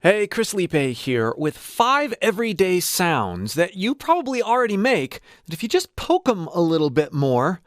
Hey, Chris Liepe here with 5 everyday sounds that you probably already make that if you just poke them a little bit more,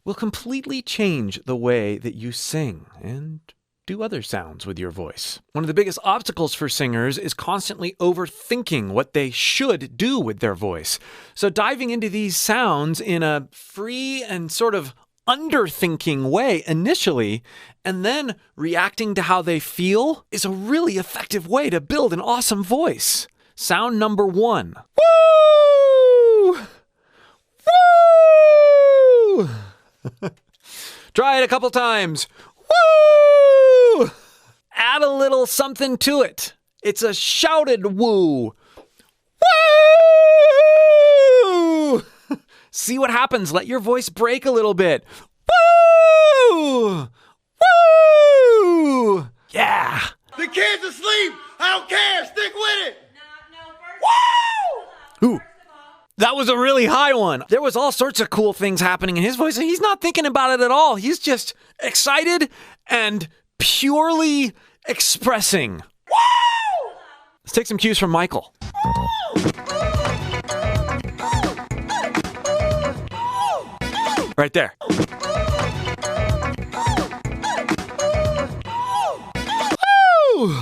will completely change the way that you sing and do other sounds with your voice. One of the biggest obstacles for singers is constantly overthinking what they should do with their voice. So diving into these sounds in a free and sort of underthinking way initially, and then reacting to how they feel is a really effective way to build an awesome voice. Sound number 1. Woo! Woo! Try it a couple times. Woo! Add a little something to it. It's a shouted woo. Woo! See what happens. Let your voice break a little bit. Woo! Woo! Yeah. The kid's asleep. I don't care. Stick with it. Woo! Ooh. That was a really high one. There was all sorts of cool things happening in his voice, and he's not thinking about it at all. He's just excited and purely expressing. Woo! Let's take some cues from Michael. Right there. Woo!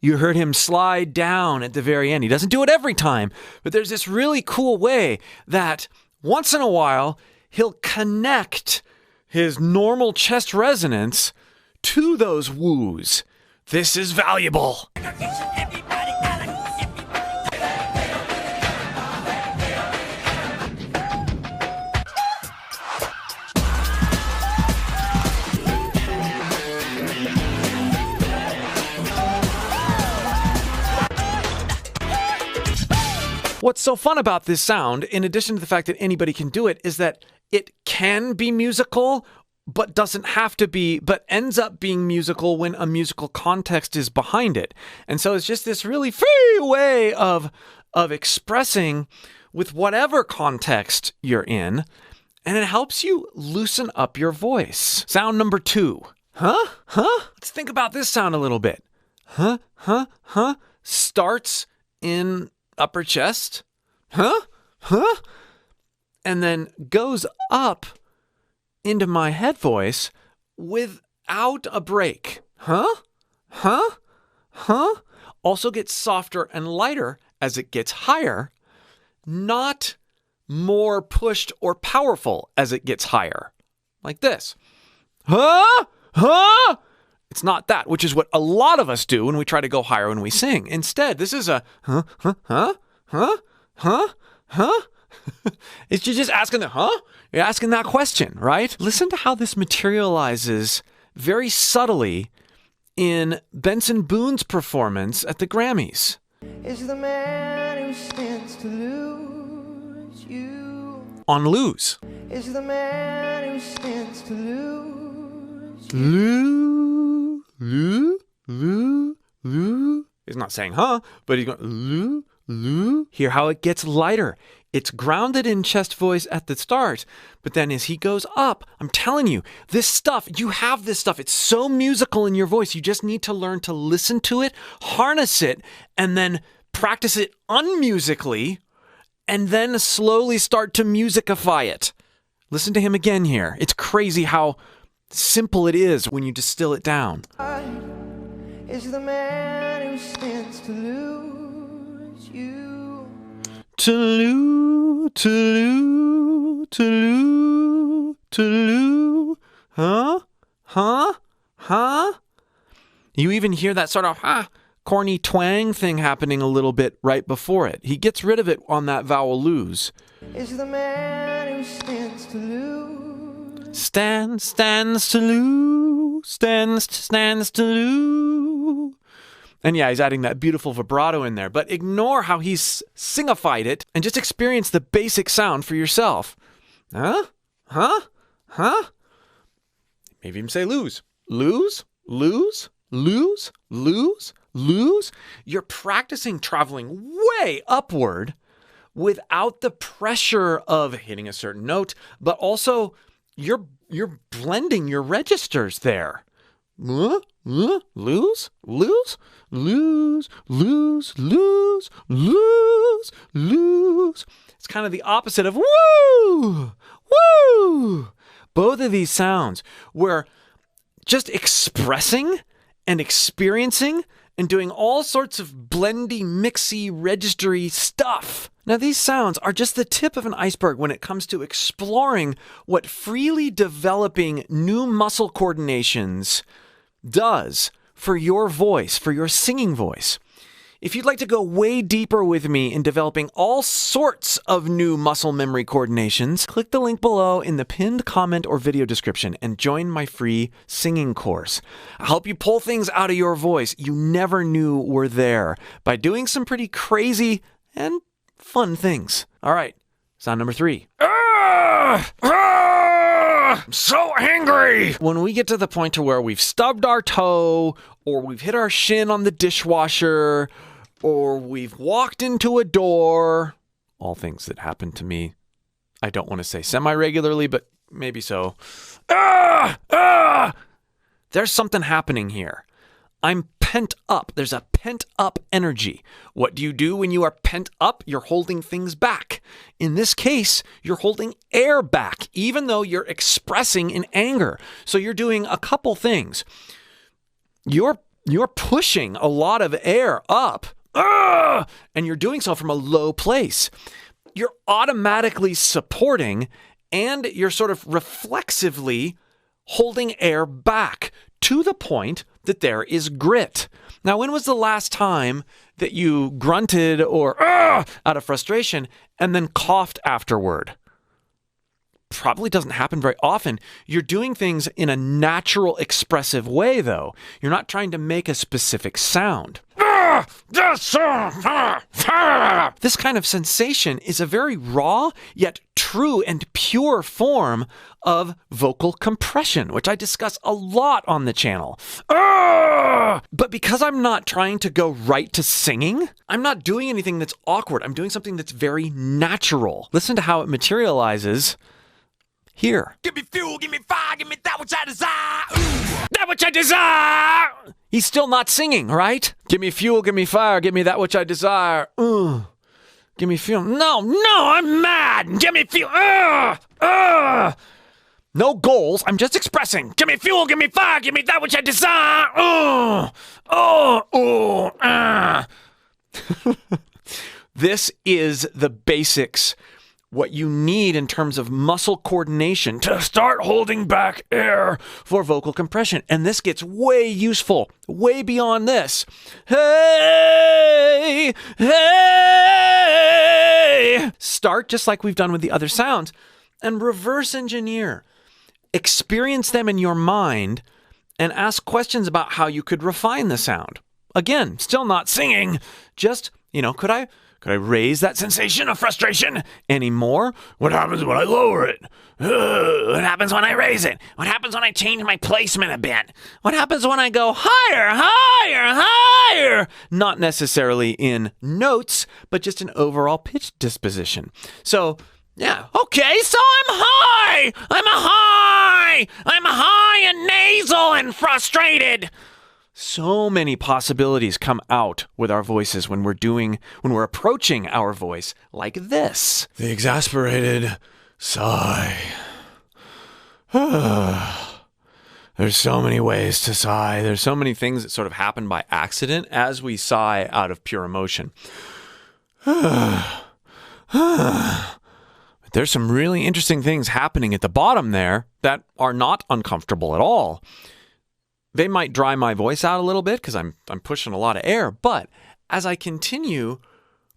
You heard him slide down at the very end. He doesn't do it every time, but there's this really cool way that once in a while, he'll connect his normal chest resonance to those woos. This is valuable. What's so fun about this sound, in addition to the fact that anybody can do it, is that it can be musical, but doesn't have to be, but ends up being musical when a musical context is behind it. And so it's just this really free way of expressing with whatever context you're in, and it helps you loosen up your voice. Sound number 2. Huh? Huh? Let's think about this sound a little bit. Huh? Huh? Huh? Starts in upper chest, huh? And then goes up into my head voice without a break. Huh? Also gets softer and lighter as it gets higher, not more pushed or powerful as it gets higher. Like this. Huh? It's not that, which is what a lot of us do when we try to go higher when we sing. Instead, this is a It's you're just asking the You're asking that question, right? Listen to how this materializes very subtly in Benson Boone's performance at the Grammys. Is the man who stands to lose you. On Lose. Is the man who stands to lose you. Lou. He's not saying but he's going Lou. Hear how it gets lighter. It's grounded in chest voice at the start, but then as he goes up, I'm telling you, this stuff, you have this stuff. It's so musical in your voice. You just need to learn to listen to it, harness it, and then practice it unmusically, and then slowly start to musicify it. Listen to him again here. It's crazy how simple it is when you distill it down. Is the man who stands to lose you. To lose. Huh? You even hear that sort of corny twang thing happening a little bit right before it. He gets rid of it on that vowel lose. Is the man who stands to lose. Stands to lose. Stands to lose. And yeah, he's adding that beautiful vibrato in there. But ignore how he's singified it and just experience the basic sound for yourself. Huh? Maybe even say lose. Lose. You're practicing traveling way upward without the pressure of hitting a certain note, but also you're blending your registers there. lose, lose, lose, lose, lose, lose. It's kind of the opposite of woo, woo. Both of these sounds, we're just expressing and experiencing and doing all sorts of blendy, mixy, registery stuff. Now, these sounds are just the tip of an iceberg when it comes to exploring what freely developing new muscle coordinations does for your voice, for your singing voice. If you'd like to go way deeper with me in developing all sorts of new muscle memory coordinations, click the link below in the pinned comment or video description and join my free singing course. I'll help you pull things out of your voice you never knew were there by doing some pretty crazy and fun things. All right, sound number 3. I'm so angry! When we get to the point to where we've stubbed our toe, or we've hit our shin on the dishwasher, or we've walked into a door, all things that happen to me, I don't want to say semi-regularly, but maybe so. There's something happening here. I'm pent up. There's a pent up energy. What do you do when you are pent up? You're holding things back. In this case, you're holding air back, even though you're expressing in anger. So you're doing a couple things. You're pushing a lot of air up, and you're doing so from a low place. You're automatically supporting, and you're sort of reflexively holding air back to the point that there is grit. Now, when was the last time that you grunted or out of frustration and then coughed afterward? Probably doesn't happen very often. You're doing things in a natural, expressive way, though. You're not trying to make a specific sound. This kind of sensation is a very raw, yet true and pure form of vocal compression, which I discuss a lot on the channel. But because I'm not trying to go right to singing, I'm not doing anything that's awkward. I'm doing something that's very natural. Listen to how it materializes here. Give me fuel, give me fire, give me that which I desire. That which I desire! He's still not singing, right? Give me fuel, give me fire, give me that which I desire. Give me fuel. No, I'm mad. Give me fuel. No goals. I'm just expressing. Give me fuel, give me fire, give me that which I desire. This is the basics. What you need in terms of muscle coordination to start holding back air for vocal compression. And this gets way useful, way beyond this. Hey, hey. Start just like we've done with the other sounds and reverse engineer. Experience them in your mind and ask questions about how you could refine the sound. Again, still not singing, just, could I raise that sensation of frustration any more? What happens when I lower it? What happens when I raise it? What happens when I change my placement a bit? What happens when I go higher, higher, higher? Not necessarily in notes, but just an overall pitch disposition. So, yeah, okay, so I'm high and nasal and frustrated. So many possibilities come out with our voices when we're approaching our voice like this. The exasperated sigh. There's so many ways to sigh. There's so many things that sort of happen by accident as we sigh out of pure emotion. There's some really interesting things happening at the bottom there that are not uncomfortable at all. They might dry my voice out a little bit because I'm pushing a lot of air, but as I continue,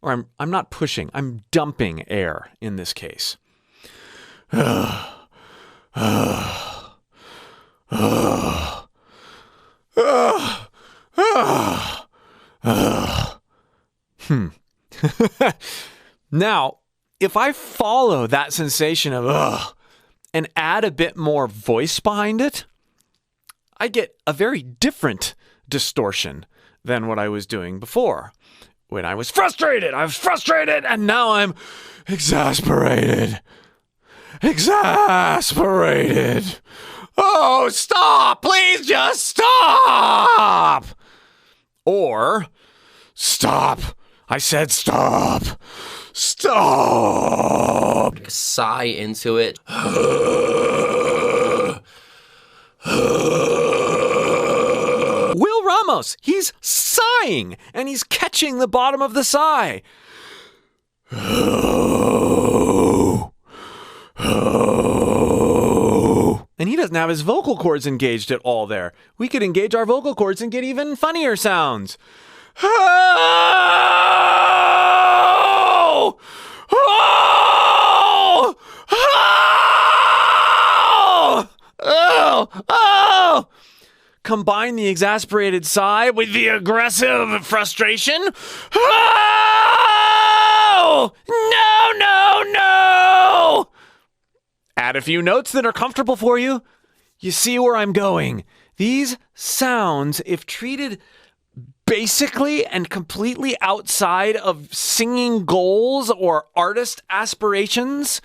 or I'm not pushing, I'm dumping air in this case. Now, if I follow that sensation of and add a bit more voice behind it, I get a very different distortion than what I was doing before. When I was frustrated, and now I'm exasperated. Exasperated. Oh, stop! Please just stop! Or, stop! I said stop! Stop! Sigh into it. Will Ramos, he's sighing, and he's catching the bottom of the sigh. And he doesn't have his vocal cords engaged at all there. We could engage our vocal cords and get even funnier sounds. Oh! Oh! Oh! Oh! Oh! Combine the exasperated sigh with the aggressive frustration. Oh! No, no, no! Add a few notes that are comfortable for you. You see where I'm going. These sounds, if treated basically and completely outside of singing goals or artist aspirations,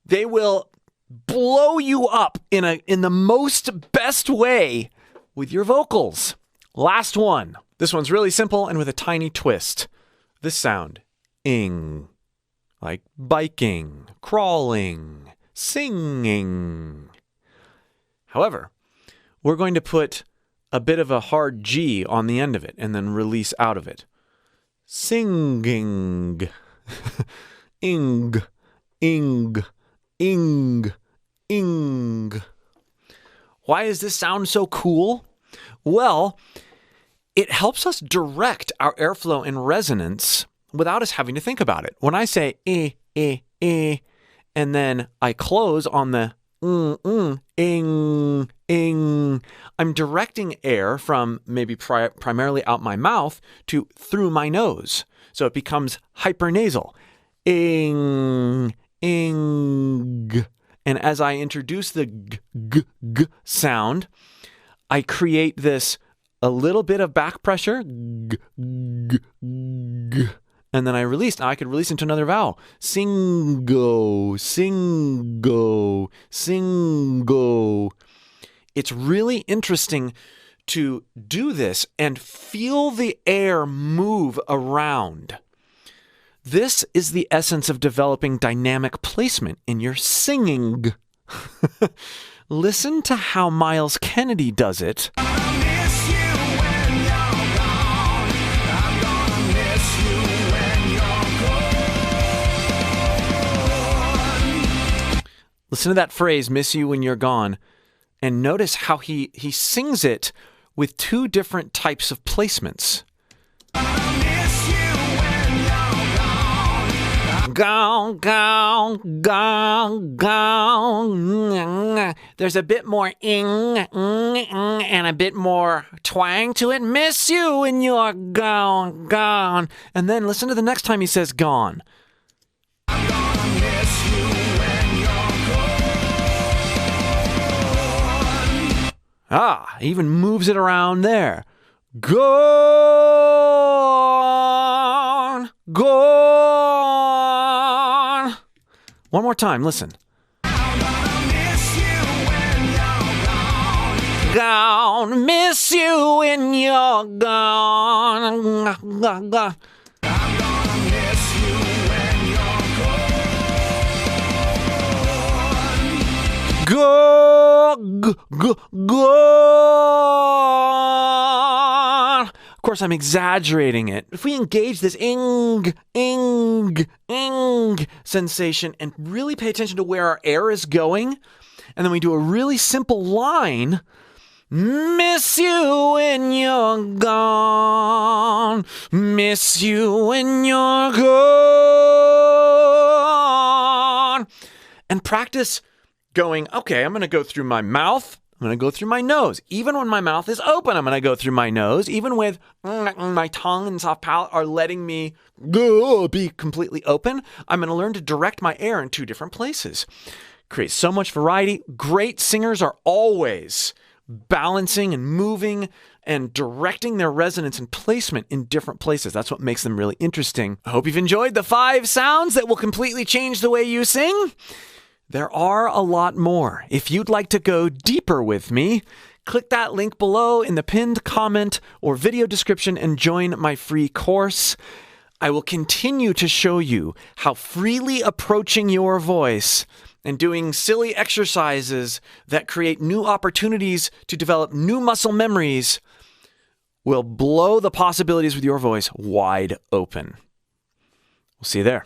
they will blow you up in the most best way with your vocals. Last one. This one's really simple and with a tiny twist. This sound. Ing. Like biking, crawling, singing. However, we're going to put a bit of a hard G on the end of it and then release out of it. Singing. Ing. Ing. Ing. Ing. Why does this sound so cool? Well, it helps us direct our airflow and resonance without us having to think about it. When I say and then I close on the ing, ing, I'm directing air from maybe primarily out my mouth to through my nose. So it becomes hypernasal. Ing, ing. And as I introduce the g sound, I create this a little bit of back pressure, g, g, g, and then I release. Now I could release into another vowel. Singo, singo, singo. It's really interesting to do this and feel the air move around. This is the essence of developing dynamic placement in your singing. Listen to how Miles Kennedy does it. Listen to that phrase, miss you when you're gone, and notice how he sings it with two different types of placements. Gone, gone, gone, gone. There's a bit more ing, and a bit more twang to it. Miss you when you're gone, gone. And then listen to the next time he says gone. I'm gonna miss you when you're gone. He even moves it around there. Gone, gone. One more time, listen. I'm gonna miss you when you're gone. Miss you when you're gone. I'm gonna miss you when you're gone. Gone. Of course, I'm exaggerating it. If we engage this ing, ing, ing sensation and really pay attention to where our air is going, and then we do a really simple line, miss you when you're gone, miss you when you're gone, and practice going, okay, I'm going to go through my mouth, I'm going to go through my nose. Even when my mouth is open, I'm going to go through my nose. Even with my tongue and soft palate are letting me be completely open, I'm going to learn to direct my air in two different places. Create so much variety. Great singers are always balancing and moving and directing their resonance and placement in different places. That's what makes them really interesting. I hope you've enjoyed the 5 sounds that will completely change the way you sing. There are a lot more. If you'd like to go deeper with me, click that link below in the pinned comment or video description and join my free course. I will continue to show you how freely approaching your voice and doing silly exercises that create new opportunities to develop new muscle memories will blow the possibilities with your voice wide open. We'll see you there.